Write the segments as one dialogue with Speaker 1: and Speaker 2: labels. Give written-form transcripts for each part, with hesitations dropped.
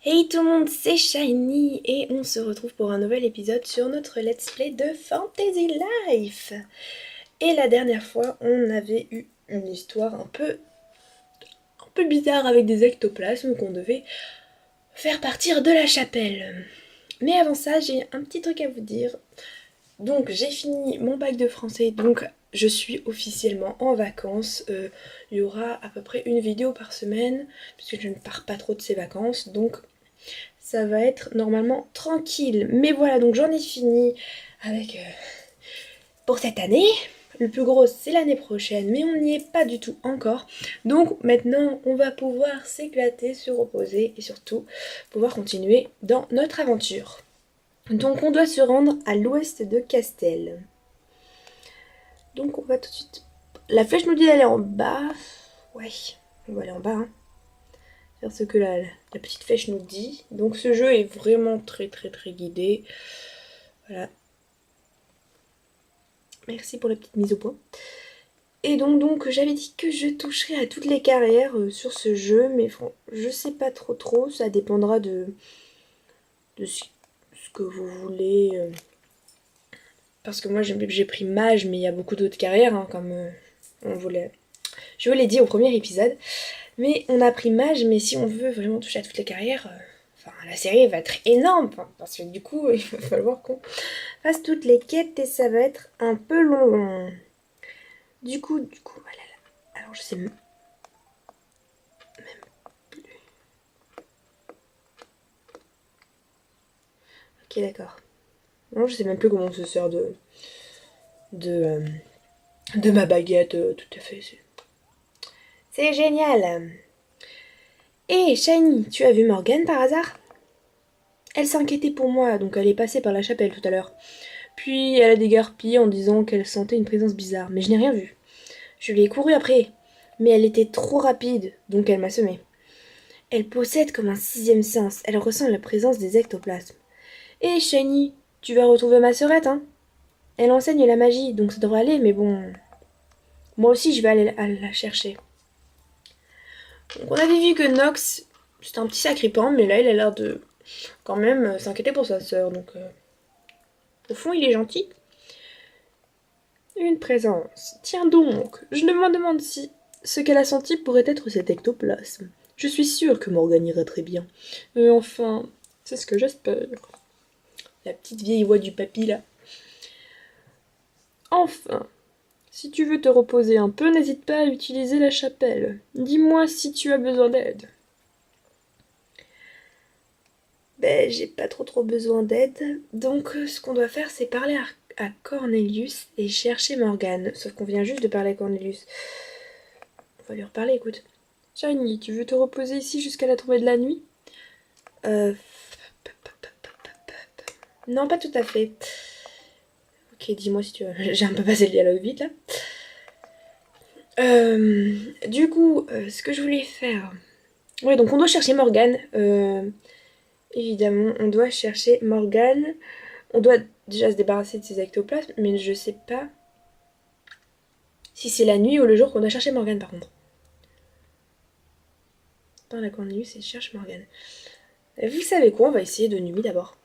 Speaker 1: Hey tout le monde, c'est Shiny et on se retrouve pour un nouvel épisode sur notre let's play de Fantasy Life. Et la dernière fois, on avait eu une histoire un peu bizarre avec des ectoplasmes qu'on devait faire partir de la chapelle. Mais avant ça, j'ai un petit truc à vous dire. Donc j'ai fini mon bac de français, donc je suis officiellement en vacances. Il y aura à peu près une vidéo par semaine, puisque je ne pars pas trop de ces vacances, donc ça va être normalement tranquille. Mais voilà, donc j'en ai fini avec pour cette année. Le plus gros, c'est l'année prochaine, mais on n'y est pas du tout encore. Donc maintenant, on va pouvoir s'éclater, se reposer et surtout pouvoir continuer dans notre aventure. Donc on doit se rendre à l'ouest de Castel. Donc on va tout de suite... La flèche nous dit d'aller en bas. Ouais, on va aller en bas, hein. Faire ce que la petite flèche nous dit. Donc ce jeu est vraiment très guidé. Voilà. Merci pour la petite mise au point. Et donc j'avais dit que je toucherais à toutes les carrières sur ce jeu, mais je sais pas trop, ça dépendra de ce que vous voulez. Parce que moi j'ai pris mage, mais il y a beaucoup d'autres carrières, hein, comme je vous l'ai dit au premier épisode. Mais on a pris mage, mais si on veut vraiment toucher à toutes les carrières, la série va être énorme, parce que du coup il va falloir qu'on fasse toutes les quêtes et ça va être un peu long. Du coup, voilà. Alors je sais même plus. Ok, d'accord. Non, je sais même plus comment on se sert de, euh, de ma baguette, tout à fait. C'est génial. Hé, Shiny, tu as vu Morgane par hasard? Elle s'inquiétait pour moi, donc elle est passée par la chapelle tout à l'heure. Puis elle a déguerpi en disant qu'elle sentait une présence bizarre, mais je n'ai rien vu. Je lui ai couru après, mais elle était trop rapide, donc elle m'a semé. Elle possède comme un sixième sens, elle ressent la présence des ectoplasmes. Hé, Shiny, tu vas retrouver ma sœurette, hein? Elle enseigne la magie, donc ça devrait aller, mais bon... Moi aussi, je vais aller la chercher. Donc on avait vu que Nox, c'était un petit sacripant, mais là, il a l'air de quand même s'inquiéter pour sa sœur, donc... au fond, il est gentil. Une présence. Tiens donc, je me demande si ce qu'elle a senti pourrait être cet ectoplasme. Je suis sûre que Morgane ira très bien. Mais enfin, c'est ce que j'espère. La petite vieille voix du papy, là. Enfin, si tu veux te reposer un peu, n'hésite pas à utiliser la chapelle. Dis-moi si tu as besoin d'aide. Ben, j'ai pas trop besoin d'aide. Donc, ce qu'on doit faire, c'est parler à Cornelius et chercher Morgane. Sauf qu'on vient juste de parler à Cornelius. On va lui reparler, écoute. Shiny, tu veux te reposer ici jusqu'à la tombée de la nuit? Non, pas tout à fait. Ok, dis-moi si tu veux. J'ai un peu passé le dialogue vite, là. Du coup, ce que je voulais faire... Ouais, donc on doit chercher Morgane. Évidemment, on doit chercher Morgane. On doit déjà se débarrasser de ces ectoplasmes, mais je sais pas si c'est la nuit ou le jour qu'on doit chercher Morgane, par contre. Dans la Cornelius et cherche Morgane. Vous savez quoi? On va essayer de nuit d'abord.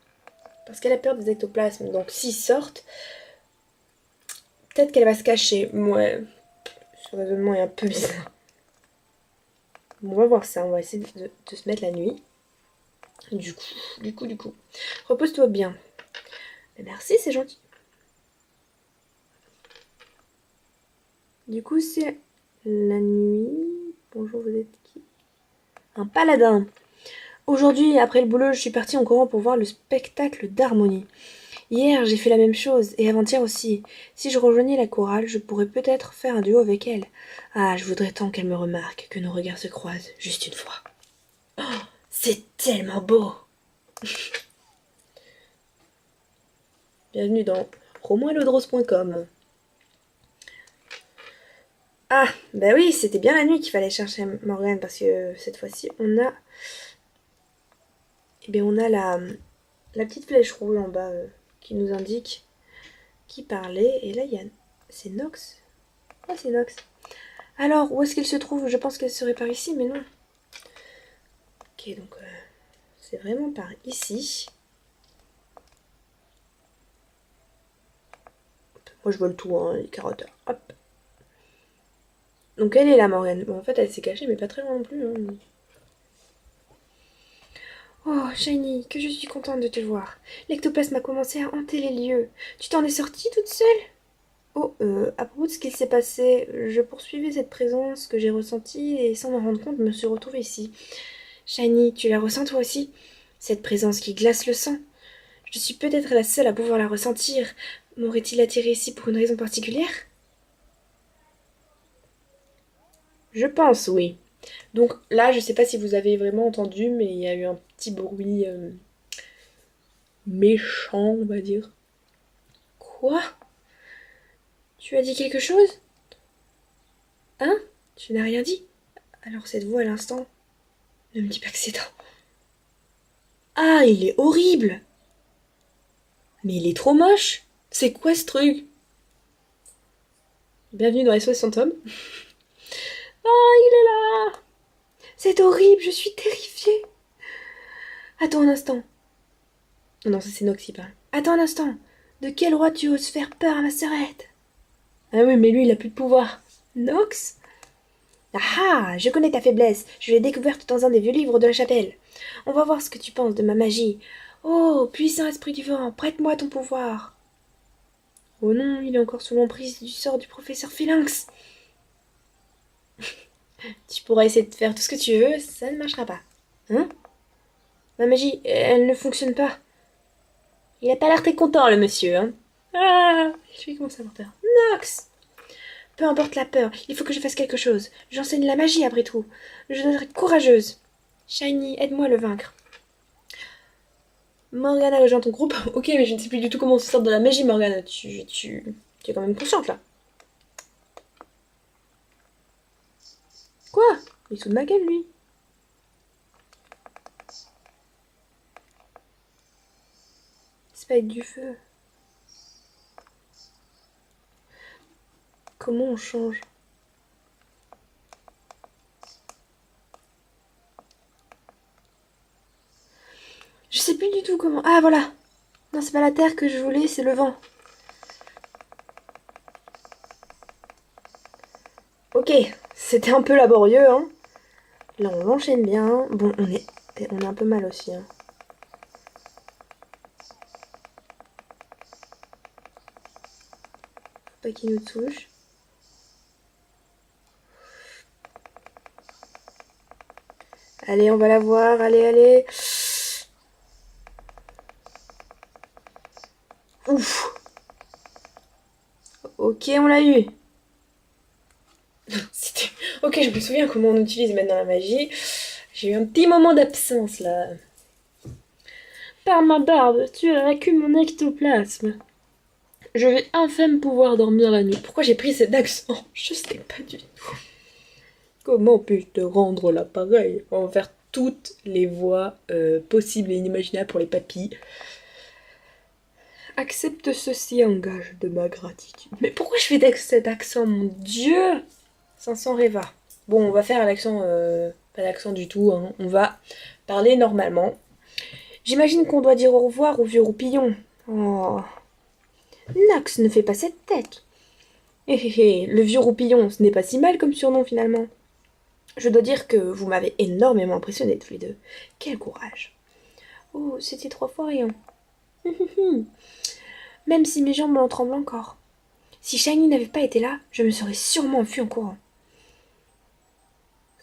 Speaker 1: Parce qu'elle a peur des ectoplasmes. Donc s'ils sortent, peut-être qu'elle va se cacher. Ouais, ce raisonnement est un peu bizarre. On va voir ça. On va essayer de se mettre la nuit. Du coup. Repose-toi bien. Merci, c'est gentil. Du coup, c'est la nuit. Bonjour, vous êtes qui? Un paladin. Aujourd'hui, après le boulot, je suis partie en courant pour voir le spectacle d'harmonie. Hier, j'ai fait la même chose, et avant-hier aussi. Si je rejoignais la chorale, je pourrais peut-être faire un duo avec elle. Ah, je voudrais tant qu'elle me remarque, que nos regards se croisent, juste une fois. Oh, c'est tellement beau! Bienvenue dans romoelodros.com. Ah, bah oui, c'était bien la nuit qu'il fallait chercher Morgane, parce que cette fois-ci, on a... Eh bien, on a la petite flèche rouge en bas qui nous indique qui parlait. Et là, il y a... C'est Nox? Ah, c'est Nox. Alors, où est-ce qu'elle se trouve? Je pense qu'elle serait par ici, mais non. Ok, donc c'est vraiment par ici. Moi je vole tout, hein, les carottes. Hop. Donc elle est là, Morgane. Bon, en fait, elle s'est cachée, mais pas très loin non plus. Hein. Oh, Shiny, que je suis contente de te voir. L'ectoplasme a commencé à hanter les lieux. Tu t'en es sortie toute seule? Oh, à propos de ce qu'il s'est passé, je poursuivais cette présence que j'ai ressentie et sans m'en rendre compte, me suis retrouvée ici. Shiny, tu la ressens toi aussi? Cette présence qui glace le sang. Je suis peut-être la seule à pouvoir la ressentir. M'aurait-il attiré ici pour une raison particulière? Je pense, oui. Donc là, je sais pas si vous avez vraiment entendu, mais il y a eu un petit bruit méchant, on va dire. Quoi? Tu as dit quelque chose? Hein? Tu n'as rien dit? Alors cette voix à l'instant, ne me dis pas que c'est toi. Ah, il est horrible! Mais il est trop moche! C'est quoi ce truc? Bienvenue dans SOS Fantôme. Ah, il est là! C'est horrible, je suis terrifiée! Attends un instant. Non, ça c'est Nox qui parle. Attends un instant. De quel roi tu oses faire peur à ma sœurette? Ah oui, mais lui, il a plus de pouvoir. Nox? Ah ah, je connais ta faiblesse. Je l'ai découverte dans un des vieux livres de la chapelle. On va voir ce que tu penses de ma magie. Oh, puissant esprit du vent, prête-moi ton pouvoir. Oh non, il est encore sous l'emprise du sort du professeur Phélinx. Tu pourras essayer de faire tout ce que tu veux, ça ne marchera pas. Hein? Ma magie, elle ne fonctionne pas. Il a pas l'air très content, le monsieur, hein. Ah, je vais commencer à avoir peur. Nox! Peu importe la peur, il faut que je fasse quelque chose. J'enseigne la magie après tout. Je dois être courageuse. Shiny, aide-moi à le vaincre. Morgana rejoint ton groupe. Ok, mais je ne sais plus du tout comment on se sort de la magie, Morgana. Tu es quand même consciente, là. Quoi? Il est sous de ma gueule, lui. C'est pas avec du feu. Comment on change? Je sais plus du tout comment... Ah, voilà. Non, c'est pas la terre que je voulais, c'est le vent. Ok, c'était un peu laborieux, hein. Là, on l'enchaîne bien. Bon, on est un peu mal aussi, hein. Faut pas qu'il nous touche. Allez, on va la voir. Allez, allez. Ouf. Ok, on l'a eu. Ok, je me souviens comment on utilise maintenant la magie. J'ai eu un petit moment d'absence là. Par ma barbe, tu as vaincu mon ectoplasme. Je vais enfin pouvoir dormir la nuit. Pourquoi j'ai pris cet accent? Je sais pas du tout. Comment puis-je te rendre l'appareil? On va faire toutes les voix possibles et inimaginables pour les papilles. Accepte ceci en gage de ma gratitude. Mais pourquoi je fais cet accent, mon Dieu? 500 Reva. Bon, on va faire l'accent, pas d'accent du tout, hein. On va parler normalement. J'imagine qu'on doit dire au revoir au vieux roupillon. Oh. Nox, ne fais pas cette tête. Hé hé hé, le vieux roupillon, ce n'est pas si mal comme surnom finalement. Je dois dire que vous m'avez énormément impressionné tous les deux. Quel courage. Oh, c'était 3 fois rien. Même si mes jambes en tremblent encore. Si Shiny n'avait pas été là, je me serais sûrement enfui en courant.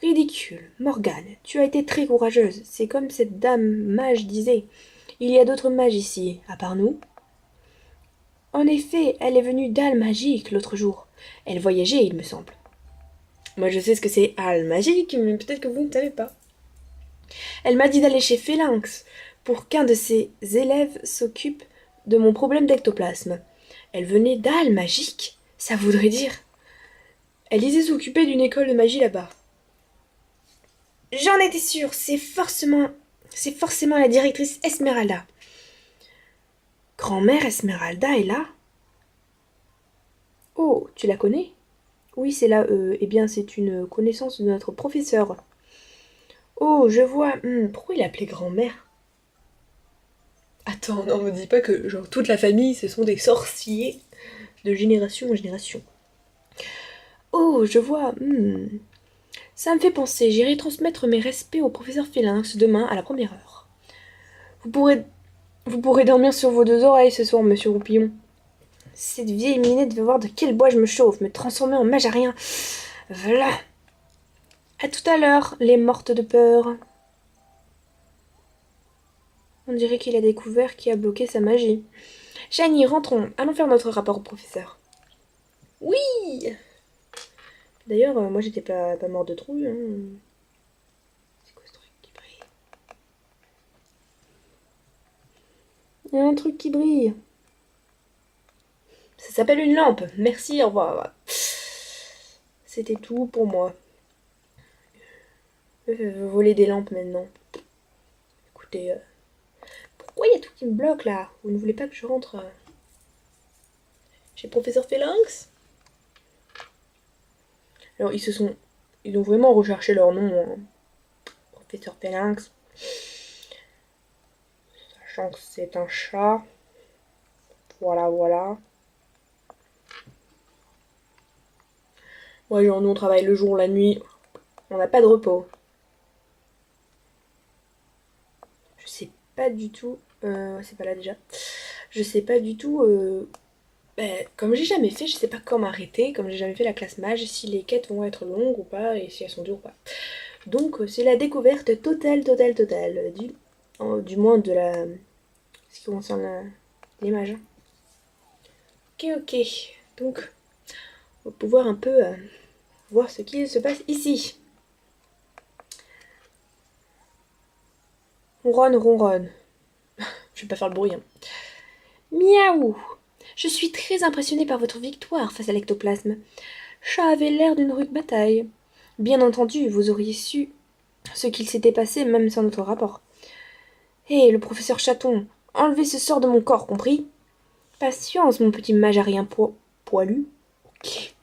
Speaker 1: Ridicule, Morgane, tu as été très courageuse. C'est comme cette dame mage disait. Il y a d'autres mages ici, à part nous. En effet, elle est venue d'Al Magique l'autre jour. Elle voyageait, il me semble. Moi je sais ce que c'est Al Magique, mais peut-être que vous ne savez pas. Elle m'a dit d'aller chez Phélinx pour qu'un de ses élèves s'occupe de mon problème d'ectoplasme. Elle venait d'Al Magique? Ça voudrait dire... Elle disait s'occuper d'une école de magie là-bas. J'en étais sûre, c'est forcément la directrice Esmeralda. Grand-mère Esmeralda est là? Oh, tu la connais? Oui, c'est là, eh bien, c'est une connaissance de notre professeur. Oh, je vois. Pourquoi il l'appelait grand-mère? Attends, non, me dis pas que genre toute la famille, ce sont des sorciers de génération en génération. Oh, je vois. Ça me fait penser, j'irai transmettre mes respects au professeur Phélinx demain à la première heure. Vous pourrez, vous pourrez dormir sur vos deux oreilles ce soir, monsieur Roupillon. Cette vieille minette veut voir de quel bois je me chauffe, me transformer en mage à rien. Voilà. À tout à l'heure, les mortes de peur. On dirait qu'il a découvert qui a bloqué sa magie. Shiny, rentrons. Allons faire notre rapport au professeur. Oui. D'ailleurs, moi j'étais pas mort de trouille. Hein. C'est quoi ce truc qui brille? Il y a un truc qui brille. Ça s'appelle une lampe. Merci, au revoir. C'était tout pour moi. Vous volez des lampes maintenant. Écoutez, pourquoi il y a tout qui me bloque là? Vous ne voulez pas que je rentre chez Professeur Phélinx? Alors ils ont vraiment recherché leur nom, hein. Professeur Phélinx. Sachant que c'est un chat. Voilà, voilà. Ouais, genre nous on travaille le jour, la nuit. On n'a pas de repos. Je sais pas du tout. C'est pas là déjà. Je sais pas du tout. Comme j'ai jamais fait, je sais pas quand m'arrêter. Comme j'ai jamais fait la classe mage, si les quêtes vont être longues ou pas et si elles sont dures ou pas. Donc c'est la découverte totale. Du moins de la. Ce qui concerne les mages. Ok. Donc on va pouvoir un peu voir ce qui se passe ici. On ronronne. Je vais pas faire le bruit. Hein. Miaou. Je suis très impressionnée par votre victoire face à l'ectoplasme. Chat avait l'air d'une rude bataille. Bien entendu, vous auriez su ce qu'il s'était passé même sans notre rapport. Hé, le professeur Chaton, enlevez ce sort de mon corps, compris? Patience, mon petit mage à rien poilu. Ok.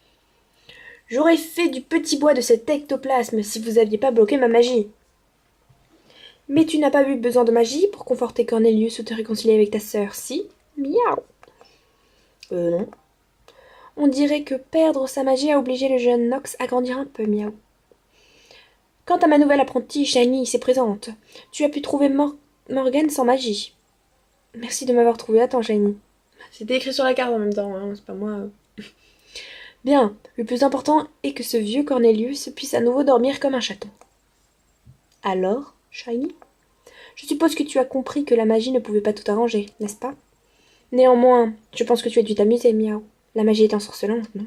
Speaker 1: J'aurais fait du petit bois de cet ectoplasme si vous aviez pas bloqué ma magie. Mais tu n'as pas eu besoin de magie pour conforter Cornelius ou te réconcilier avec ta sœur, si? Miaou. Non. On dirait que perdre sa magie a obligé le jeune Nox à grandir un peu, miaou. Quant à ma nouvelle apprentie, Shiny, ici présente, tu as pu trouver Morgane sans magie. Merci de m'avoir trouvé à temps, Shiny. C'était écrit sur la carte en même temps, hein, c'est pas moi. Bien, le plus important est que ce vieux Cornelius puisse à nouveau dormir comme un chaton. Alors, Shiny? Je suppose que tu as compris que la magie ne pouvait pas tout arranger, n'est-ce pas? Néanmoins, je pense que tu as dû t'amuser, miaou. La magie est ensorcelante, non?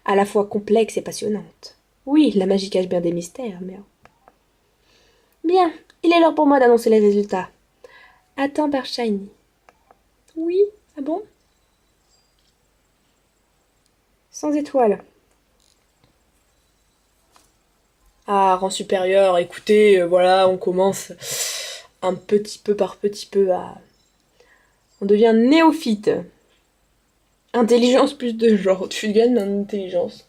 Speaker 1: À la fois complexe et passionnante. Oui, la magie cache bien des mystères, miaou. Bien, il est l'heure pour moi d'annoncer les résultats. Attends, Père Shiny. Oui, ah bon? Sans étoile. Ah, rang supérieur, écoutez, voilà, on commence un petit peu par petit peu à... On devient néophyte. Intelligence plus de genre, tu gagnes en intelligence.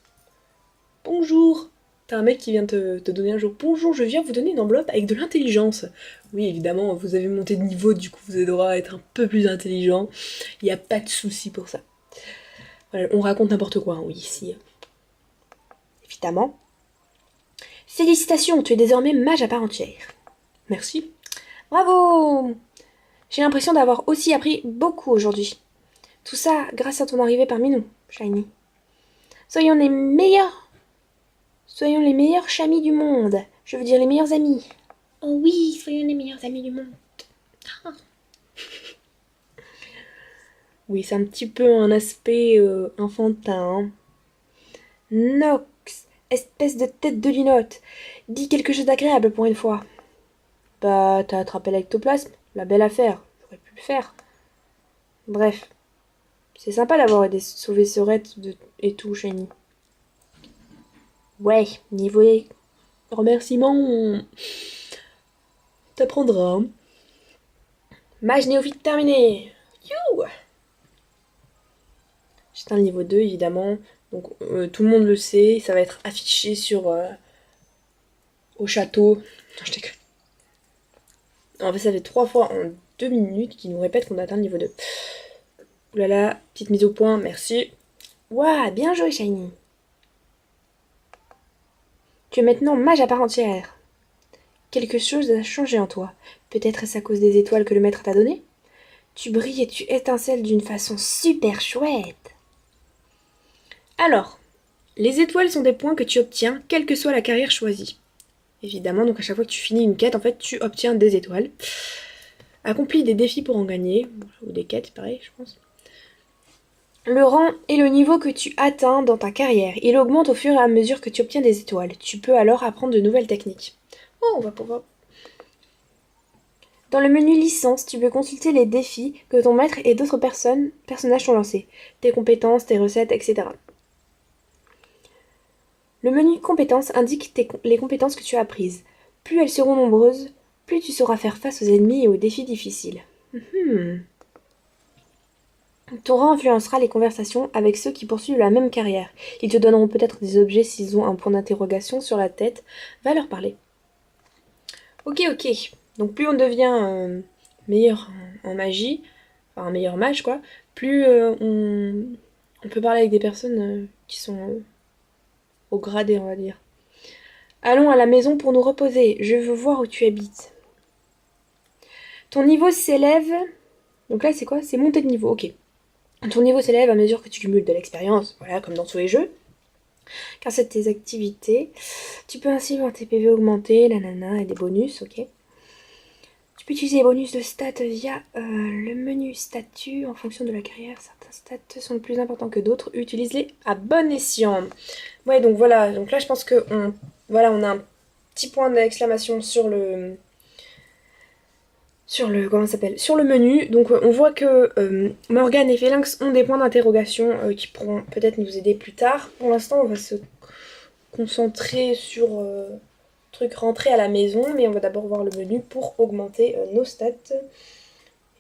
Speaker 1: Bonjour. T'as un mec qui vient te donner un jour. Bonjour, je viens vous donner une enveloppe avec de l'intelligence. Oui, évidemment, vous avez monté de niveau, du coup vous avez droit à être un peu plus intelligent. Il n'y a pas de souci pour ça. Voilà, on raconte n'importe quoi, hein, oui, ici. Évidemment. Félicitations, tu es désormais mage à part entière. Merci. Bravo! J'ai l'impression d'avoir aussi appris beaucoup aujourd'hui. Tout ça grâce à ton arrivée parmi nous, Shiny. Soyons les meilleurs chamis du monde. Je veux dire les meilleurs amis. Oh oui, soyons les meilleurs amis du monde. Ah. Oui, c'est un petit peu un aspect enfantin. Hein. Nox, espèce de tête de linotte, dis quelque chose d'agréable pour une fois. Bah, t'as attrapé l'ectoplasme, la belle affaire, j'aurais pu le faire. Bref, c'est sympa d'avoir aidé sauver Sorette et tout, Shiny. Ouais, niveau remerciement, t'apprendras. Hein. Mage néophyte terminé. You. J'éteins le niveau 2, évidemment. Donc, tout le monde le sait. Ça va être affiché au château. Non, je déconne. En fait, ça fait 3 fois en 2 minutes qui nous répète qu'on a atteint le niveau 2. Oulala, petite mise au point, merci. Waouh, bien joué Shiny. Tu es maintenant mage à part entière. Quelque chose a changé en toi. Peut-être est-ce à cause des étoiles que le maître t'a données? Tu brilles et tu étincelles d'une façon super chouette. Alors, les étoiles sont des points que tu obtiens, quelle que soit la carrière choisie. Évidemment, donc à chaque fois que tu finis une quête, en fait, tu obtiens des étoiles. Accomplis des défis pour en gagner, ou des quêtes, pareil, je pense. Le rang est le niveau que tu atteins dans ta carrière. Il augmente au fur et à mesure que tu obtiens des étoiles. Tu peux alors apprendre de nouvelles techniques. Oh, on va pouvoir... Dans le menu licence, tu peux consulter les défis que ton maître et d'autres personnages t'ont lancés. Tes compétences, tes recettes, etc. Le menu compétences indique les compétences que tu as apprises. Plus elles seront nombreuses, plus tu sauras faire face aux ennemis et aux défis difficiles. Ton rang influencera les conversations avec ceux qui poursuivent la même carrière. Ils te donneront peut-être des objets s'ils ont un point d'interrogation sur la tête. Va leur parler. Ok. Donc plus on devient meilleur en magie, enfin un meilleur mage quoi, plus on peut parler avec des personnes qui sont au gradé on va dire. Allons à la maison pour nous reposer. Je veux voir où tu habites. Ton niveau s'élève... Donc là c'est quoi? C'est monter de niveau, ok. Ton niveau s'élève à mesure que tu cumules de l'expérience, voilà, comme dans tous les jeux. Car c'est tes activités. Tu peux ainsi voir tes PV augmenter, nanana, et des bonus, ok. Tu peux utiliser les bonus de stats via le menu statut en fonction de la carrière. Certains stats sont plus importants que d'autres. Utilise-les à bon escient. Ouais, donc voilà. Donc là, je pense que on a un petit point d'exclamation sur le comment ça s'appelle, sur le menu. Donc on voit que Morgane et Phélinx ont des points d'interrogation qui pourront peut-être nous aider plus tard. Pour l'instant, on va se concentrer sur truc rentré à la maison, mais on va d'abord voir le menu pour augmenter nos stats.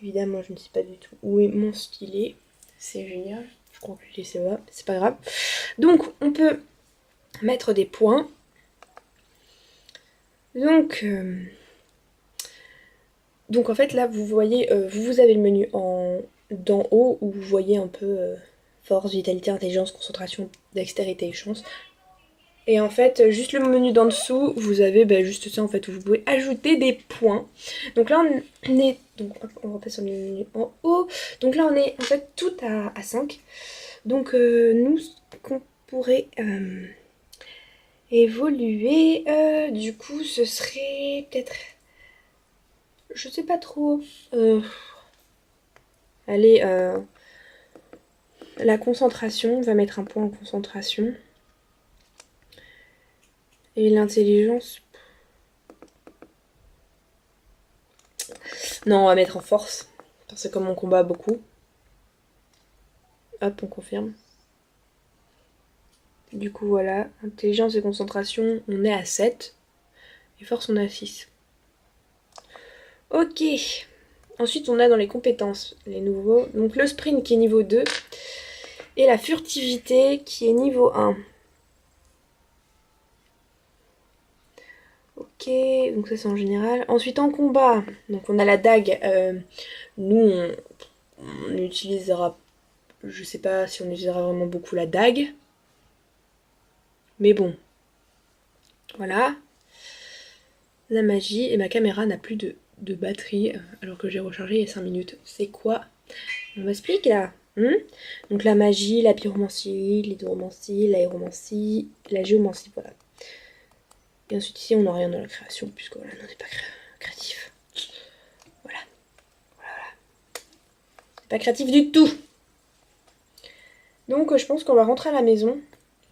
Speaker 1: Évidemment, je ne sais pas du tout où est mon stylet. C'est génial. Je crois que je l'ai laissé là, c'est pas grave. Donc on peut mettre des points. Donc en fait là vous voyez, vous avez le menu d'en haut où vous voyez un peu force, vitalité, intelligence, concentration, dextérité et chance. Et en fait juste le menu d'en dessous vous avez juste ça en fait où vous pouvez ajouter des points. Donc là on est, donc on repasser sur le menu en haut. Donc là on est en fait tout à 5. Donc nous ce qu'on pourrait évoluer du coup ce serait peut-être... Je sais pas trop. Allez, la concentration, on va mettre un point en concentration. Et l'intelligence. Non, on va mettre en force. Parce que comme on combat beaucoup. Hop, on confirme. Du coup, voilà. Intelligence et concentration, on est à 7. Et force, on est à 6. Ok. Ensuite, on a dans les compétences les nouveaux. Donc le sprint qui est niveau 2. Et la furtivité qui est niveau 1. Ok, donc ça c'est en général. Ensuite en combat, donc on a la dague. Nous, on utilisera... Je sais pas si on utilisera vraiment beaucoup la dague. Mais bon. Voilà. La magie. Et ma caméra n'a plus de batterie alors que j'ai rechargé il y a 5 minutes. C'est quoi? On m'explique là. Donc la magie, la pyromancie, l'hydromancie, l'aéromancie, la géomancie, voilà. Et ensuite ici on n'a rien dans la création puisque voilà, on n'est pas créatif. Voilà. C'est pas créatif du tout. Donc je pense qu'on va rentrer à la maison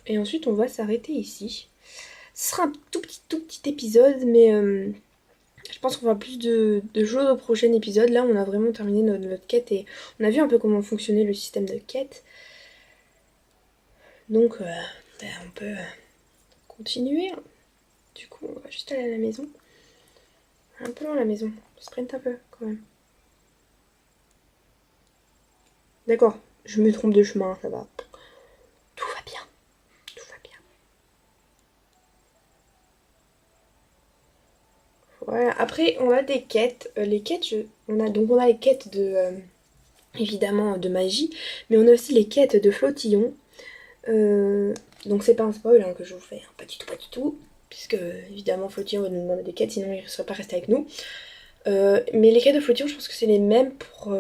Speaker 1: et ensuite on va s'arrêter ici. Ce sera un tout petit épisode, mais je pense qu'on fera plus de choses au prochain épisode. Là on a vraiment terminé notre quête et on a vu un peu comment fonctionnait le système de quête. Donc on peut continuer. Du coup on va juste aller à la maison. Un peu loin la maison, on sprint un peu quand même. D'accord, je me trompe de chemin, ça va. Tout va bien. Voilà, après on a des quêtes. Les quêtes, on a les quêtes de évidemment de magie, mais on a aussi les quêtes de flottillon. Donc c'est pas un spoil hein, que je vous fais, hein, pas du tout, pas du tout. Puisque évidemment flottillon va nous demander des quêtes, sinon il ne serait pas resté avec nous. Mais les quêtes de flottillon, je pense que c'est les mêmes pour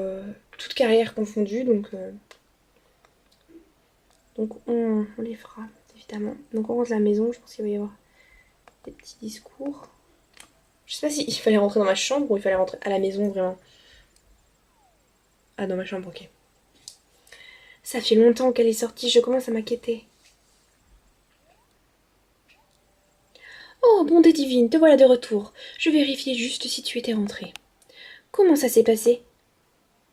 Speaker 1: toute carrière confondue, donc on les fera, évidemment. Donc on rentre à la maison, je pense qu'il va y avoir des petits discours. Je sais pas si il fallait rentrer dans ma chambre ou il fallait rentrer à la maison, vraiment. Ah, dans ma chambre, ok. Ça fait longtemps qu'elle est sortie, je commence à m'inquiéter. Oh, bonté divine, te voilà de retour. Je vérifiais juste si tu étais rentrée. Comment ça s'est passé?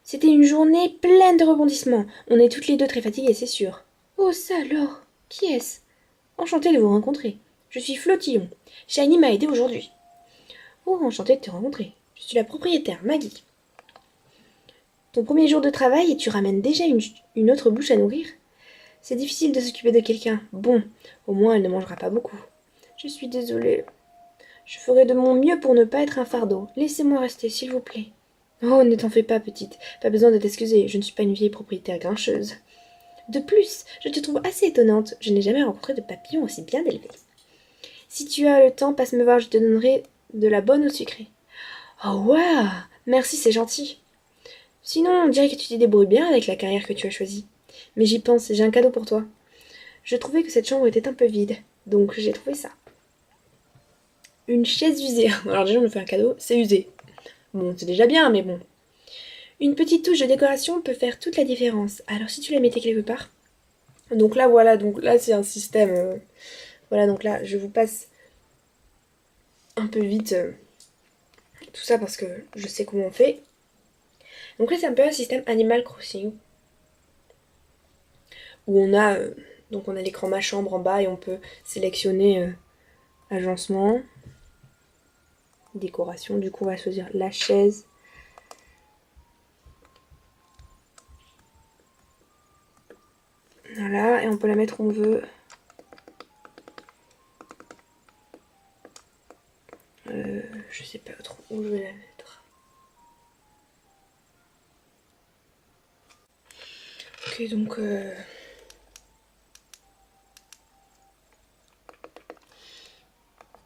Speaker 1: C'était une journée pleine de rebondissements. On est toutes les deux très fatiguées, c'est sûr. Oh, ça alors? Qui est-ce? Enchantée de vous rencontrer. Je suis Flottillon. Shiny m'a aidé aujourd'hui. Oh, enchantée de te rencontrer. Je suis la propriétaire, Maggie. Ton premier jour de travail et tu ramènes déjà une autre bouche à nourrir? C'est difficile de s'occuper de quelqu'un. Bon, au moins elle ne mangera pas beaucoup. Je suis désolée. Je ferai de mon mieux pour ne pas être un fardeau. Laissez-moi rester, s'il vous plaît. Oh, ne t'en fais pas, petite. Pas besoin de t'excuser, je ne suis pas une vieille propriétaire grincheuse. De plus, je te trouve assez étonnante. Je n'ai jamais rencontré de papillon aussi bien élevé. Si tu as le temps, passe me voir, je te donnerai de la bonne eau sucrée. Oh, waouh! Merci, c'est gentil. Sinon, on dirait que tu t'y débrouilles bien avec la carrière que tu as choisie. Mais j'y pense, j'ai un cadeau pour toi. Je trouvais que cette chambre était un peu vide, donc j'ai trouvé ça. Une chaise usée. Alors déjà, on me fait un cadeau, c'est usé. Bon, c'est déjà bien, mais bon. Une petite touche de décoration peut faire toute la différence. Alors si tu la mettais quelque part. Donc là, voilà, donc là, c'est un système... Voilà, donc là, je vous passe un peu vite tout ça parce que je sais comment on fait. Donc là, c'est un peu un système Animal Crossing. Où on a l'écran Ma Chambre en bas et on peut sélectionner agencement, décoration. Du coup, on va choisir la chaise. Voilà, et on peut la mettre où on veut. Je sais pas trop où je vais la mettre. Ok, donc...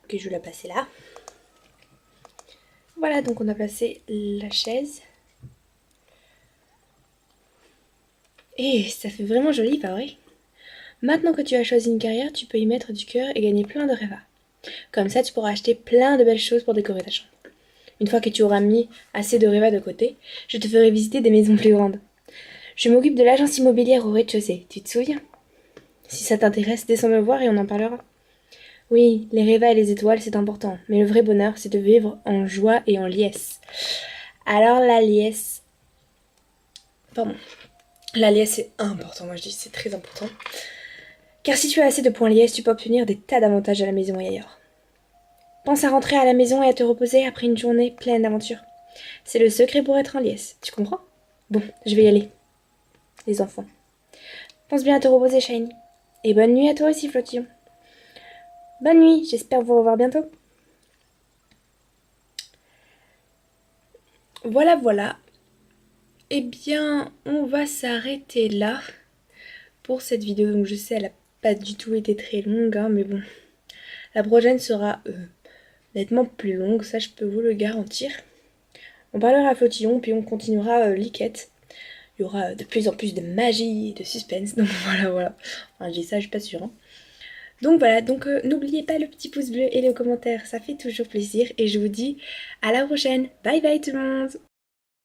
Speaker 1: Ok, je vais la placer là. Voilà, donc on a placé la chaise. Et ça fait vraiment joli, pas vrai? Maintenant que tu as choisi une carrière, tu peux y mettre du cœur et gagner plein de rêves. Comme ça, tu pourras acheter plein de belles choses pour décorer ta chambre. Une fois que tu auras mis assez de rêves de côté, je te ferai visiter des maisons plus grandes. Je m'occupe de l'agence immobilière au rez-de-chaussée, tu te souviens? Si ça t'intéresse, descends me voir et on en parlera. Oui, les rêves et les étoiles, c'est important, mais le vrai bonheur, c'est de vivre en joie et en liesse. Alors la liesse... Pardon. La liesse, c'est important, moi je dis c'est très important. Car si tu as assez de points liesse, tu peux obtenir des tas d'avantages à la maison et ailleurs. Pense à rentrer à la maison et à te reposer après une journée pleine d'aventures. C'est le secret pour être en liesse, tu comprends? Bon, je vais y aller. Les enfants. Pense bien à te reposer, Shiny. Et bonne nuit à toi aussi, Flottillon. Bonne nuit, j'espère vous revoir bientôt. Voilà, voilà. Eh bien, on va s'arrêter là pour cette vidéo. Donc je sais, elle n'a pas du tout été très longue, hein, mais bon. La prochaine sera nettement plus longue, ça je peux vous le garantir. On parlera à Flottillon, puis on continuera l'Iquette. Il y aura de plus en plus de magie et de suspense, donc voilà. Enfin, je dis ça, je suis pas sûre. Hein. Donc voilà, donc n'oubliez pas le petit pouce bleu et le commentaire, ça fait toujours plaisir. Et je vous dis à la prochaine. Bye bye tout le monde!